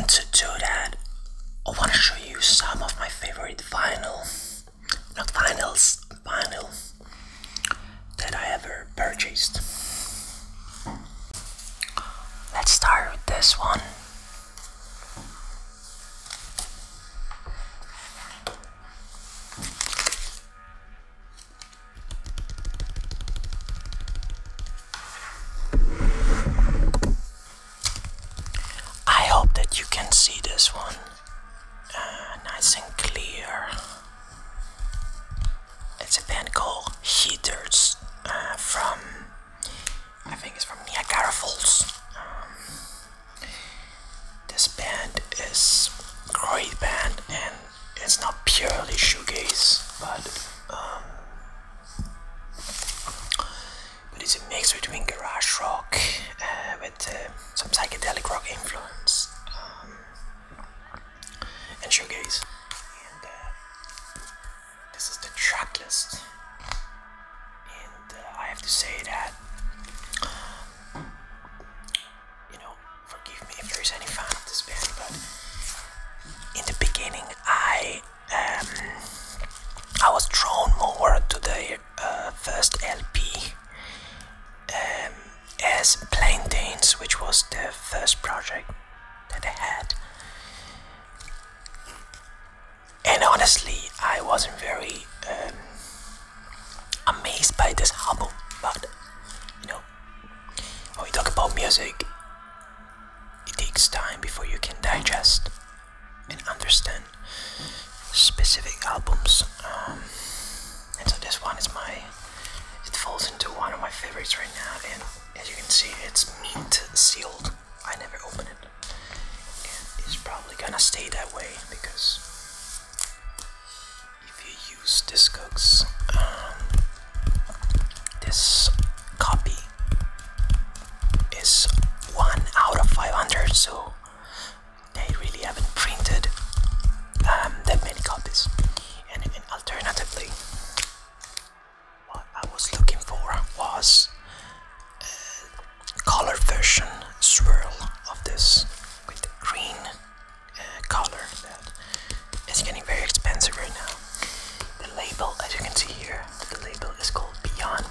to do that, I want to show you some of my favorite vinyl that I ever purchased. Let's start with this one. I hope that you can see this one nice and clear. It's a band called Heaters from, I think it's from Carafels. This band is a great band, and it's not purely shoegaze, but it's a mix between garage rock with some psychedelic rock influence and shoegaze. And this is the track list, and I have to say that, forgive me if there is any fan of this band, but in the beginning I was drawn more to their first LP as Plantains, which was the first project that they had. And honestly, I wasn't very amazed by this album, but when we talk about music, it takes time before you can digest and understand specific albums. And so this one is it falls into one of my favorites right now, and as you can see, it's mint sealed. I never opened it, and it's probably gonna stay that way, because if you use Discogs, this copy is 1 out of 500, so they really haven't printed that many copies. And alternatively, what I was looking for was a color version swirl of this with the green color that is getting very expensive right now. The label, as you can see here, the label is called Beyond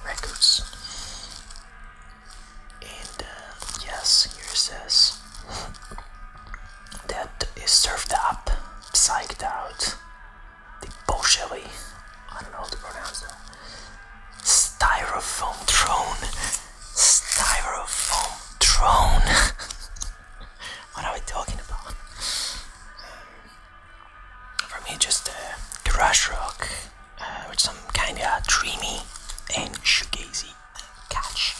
Records. And yes, here it says that is served up, psyched out, debauchery, I don't know how to pronounce that, styrofoam throne. What are we talking about? For me, just garage rock with some kinda dreamy and shoegazy catch.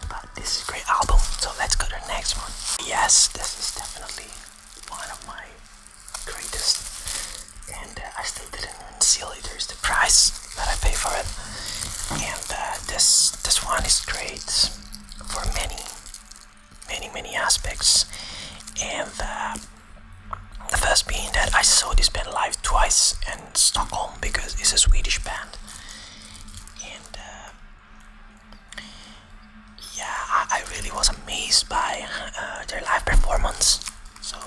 But this is a great album, so let's go to the next one. Yes, this is definitely one of my greatest, and I still didn't even seal it. There's the price that I pay for it, and this one is great for many aspects. And the first being that I saw this band live twice in Stockholm, because it's a Swedish band, and I really was amazed by their live performance. So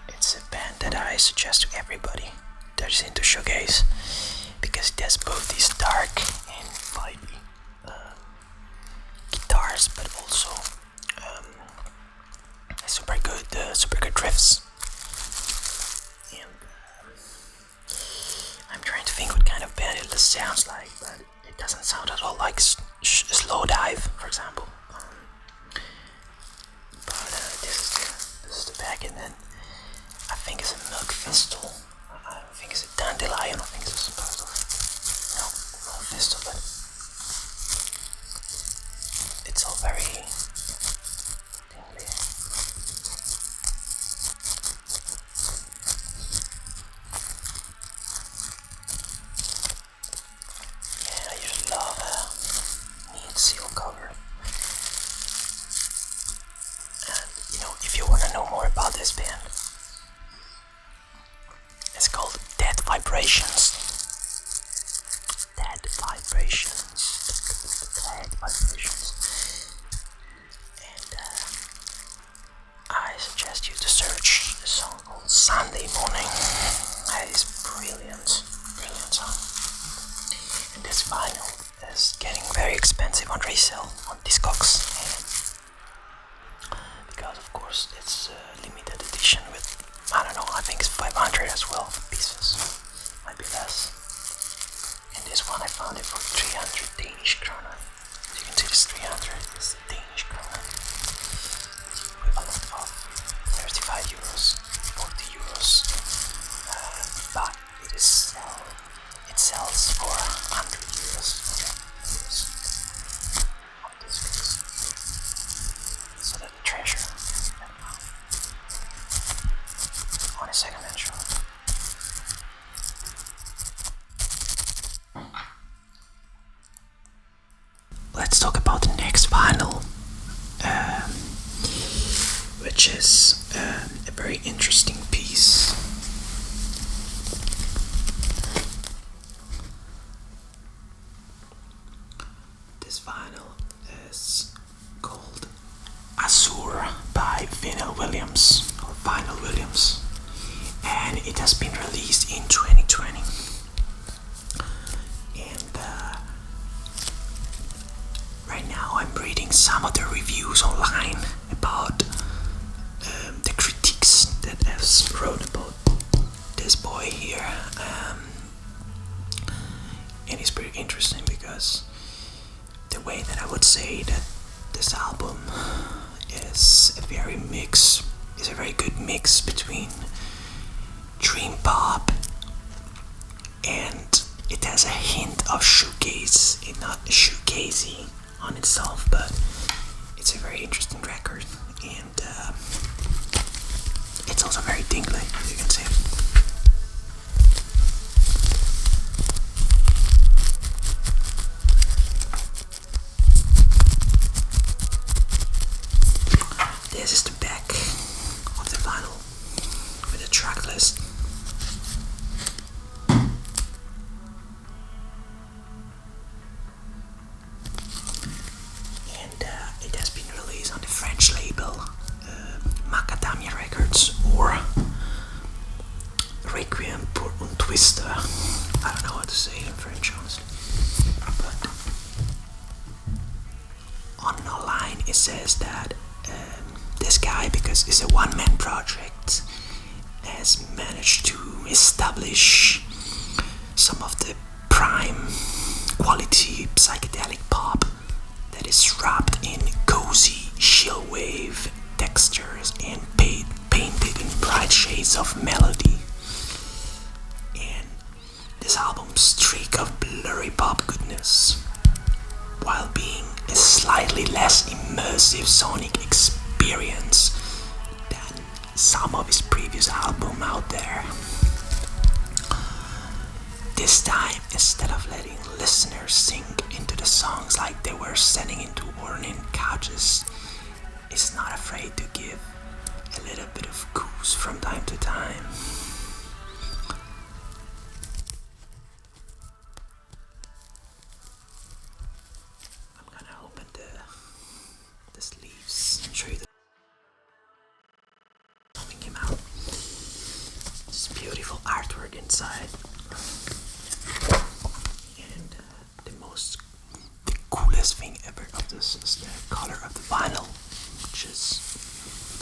it's a band that I suggest to everybody that is into shoegaze, because it has both these dark and vibey guitars, but also super good riffs. And I'm trying to think what kind of band it sounds like, but it doesn't sound at all like Slow Dive, for example. But this is the back, and then I think it's a Milk Thistle. I think it's a Dandelion. I think it's supposed to. No, Milk Thistle, but it's all very tingly. Yeah, I just love a neat seal cover. And if you want to know more about this band, it's called Dead Vibrations. Dead Vibrations. And expensive on resale on Discogs, because of course it's a limited edition with, I don't know, I think it's 500 as well pieces, might be less. And this one I found it for 300 Danish krona. As you can see, this 300 is Danish krona, equivalent of 35 euros, 40 euros, but it sells for 100 euros. On this case. So that the treasure on a second-hand shop. Let's talk about the next vinyl, which is a very interesting piece. This vinyl is called Azure by Vinna Williams, or Vinyl Williams, and it has been released in 2020. And right now I'm reading some of the reviews online about the critiques that has wrote about this boy here, and it's pretty interesting because the way that I would say that this album is a very good mix between dream pop, and it has a hint of shoegaze. It's not shoegazy on itself, but it's a very interesting record, and it's also very tingly, as you can see. This is the back of the vinyl with a track list. And it has been released on the French label Macadamia Records, or Requiem pour un Twister. I don't know how to say it in French, honestly. But online it says that this guy, because it's a one-man project, has managed to establish some of the prime quality psychedelic pop that is wrapped in cozy chill wave textures and painted in bright shades of melody. And this album's streak of blurry pop goodness, while being a slightly less immersive sonic experience than some of his previous albums out there. This time, instead of letting listeners sink into the songs like they were setting into worn-in couches, is not afraid to give a little bit of goose from time to time. I'm gonna open the sleeves and show you coming him out. This beautiful artwork inside. And the coolest thing ever of this is the color of the vinyl, which is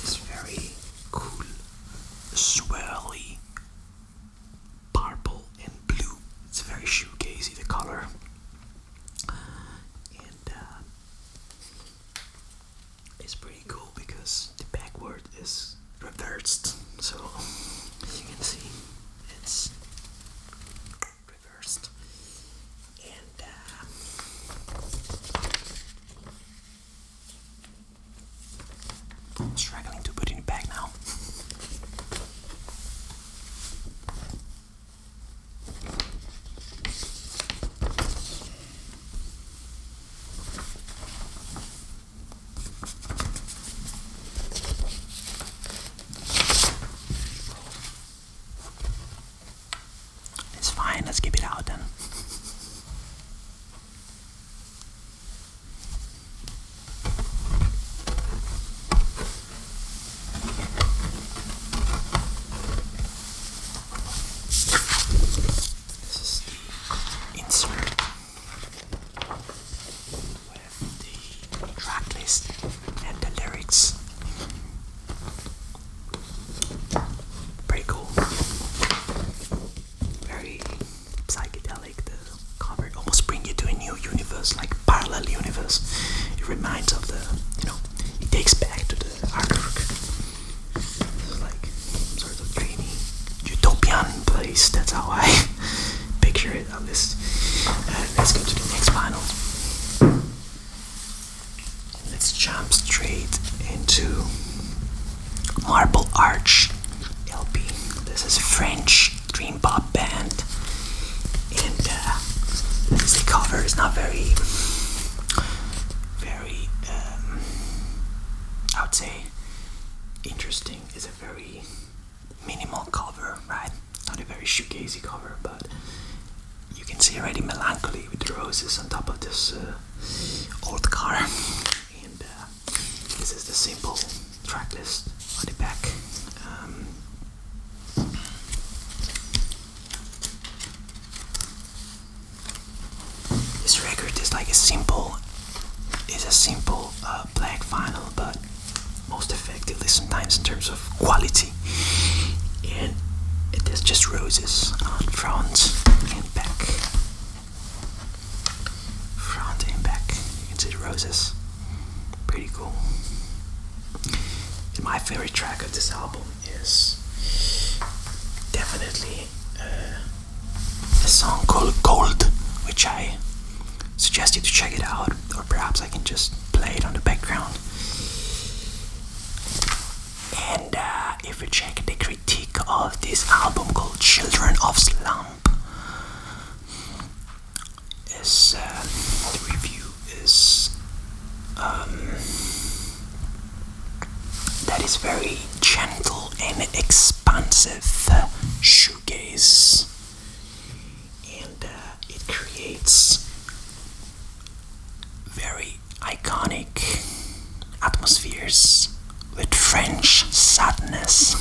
this very cool, swirly purple and blue. It's very shoegazy, the color. And it's pretty cool because the backward is reversed. So, as you can see, it's reversed. And I'm struggling to put it back now. It's fine, let's keep it out then. This is the insert. universe, like parallel universe. It reminds of the, it takes back to the artwork. It's like some sort of dreamy utopian place. That's how I picture it at least. Let's go to the next final. Let's jump straight into Marble Arch LP. This is a French dream pop band, and the cover is not very, I would say, interesting. It's a very minimal cover, right? Not a very shoegazy cover, but you can see already melancholy with the roses on top of this old car. And this is the simple track list on the back. This record is like a simple black vinyl, but most effectively sometimes in terms of quality. And it is just roses on front and back. Front and back. You can see the roses. Pretty cool. And my favorite track of this album is definitely a song called Gold, which I suggest you to check it out, or perhaps I can just play it on the background. And if you check the critique of this album called Children of Slump, the review is that is very gentle and expansive shoegaze, and it creates very iconic atmospheres with French sadness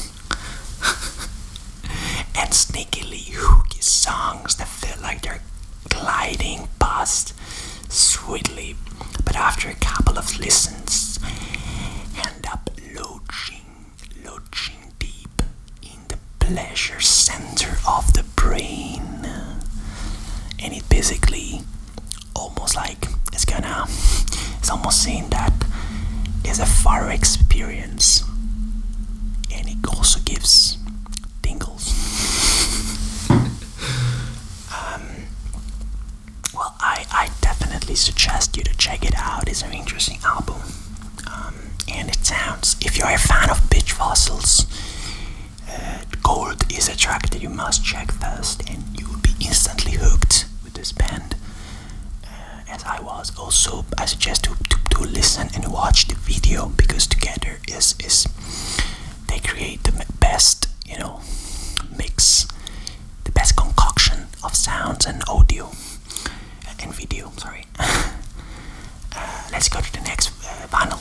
and sneakily hooky songs that feel like they're gliding past sweetly, but after a couple of listens end up lodging deep in the pleasure center of the brain. And it basically almost like it's almost saying that it's a far experience, and it also gives tingles. Well, I definitely suggest you to check it out. It's an interesting album, and it sounds, if you're a fan of Bitch Fossils, Gold is a track that you must check first, and you will be instantly hooked with this band. As I was. Also, I suggest to listen and watch the video, because together is they create the best, mix, the best concoction of sounds and audio and video. Sorry. Let's go to the next vinyl.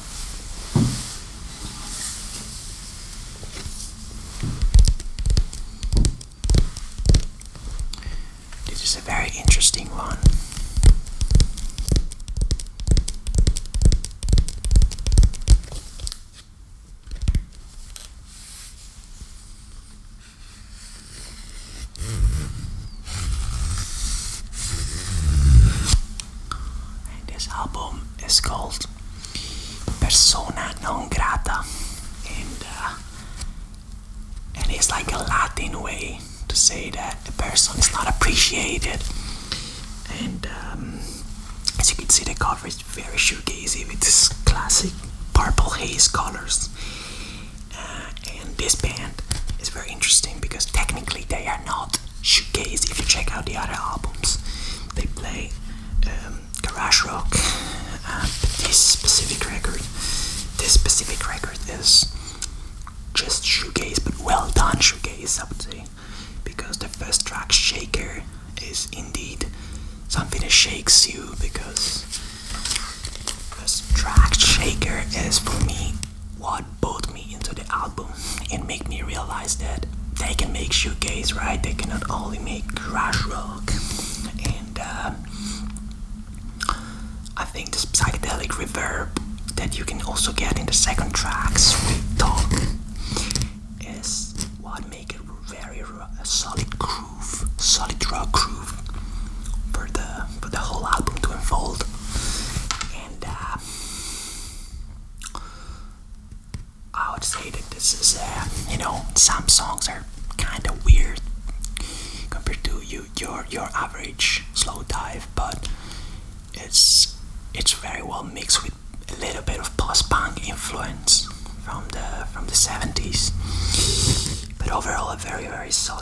This is a very interesting one. Album is called Persona non grata, and it's like a Latin way to say that a person is not appreciated. And as you can see, the cover is very shoegazy with this classic purple haze colors. And this band is very interesting because technically they are not shoegaze. If you check out the other albums, they play garage rock. This specific record is just shoegaze, but well done shoegaze, I would say, because the first track, Shaker, is indeed something that shakes you, because first track, Shaker, is for me what brought me into the album and make me realize that they can make shoegaze, right? They cannot only make garage rock. And I think the psychedelic reverb that you can also get in the second track, Sweet Talk, is what make it a solid groove, solid rock groove for the whole album to unfold. know, some songs are kind of weird compared to your average slow dive, but it's very well mixed with a little bit of post-punk influence from the 70s. But overall, a very, very solid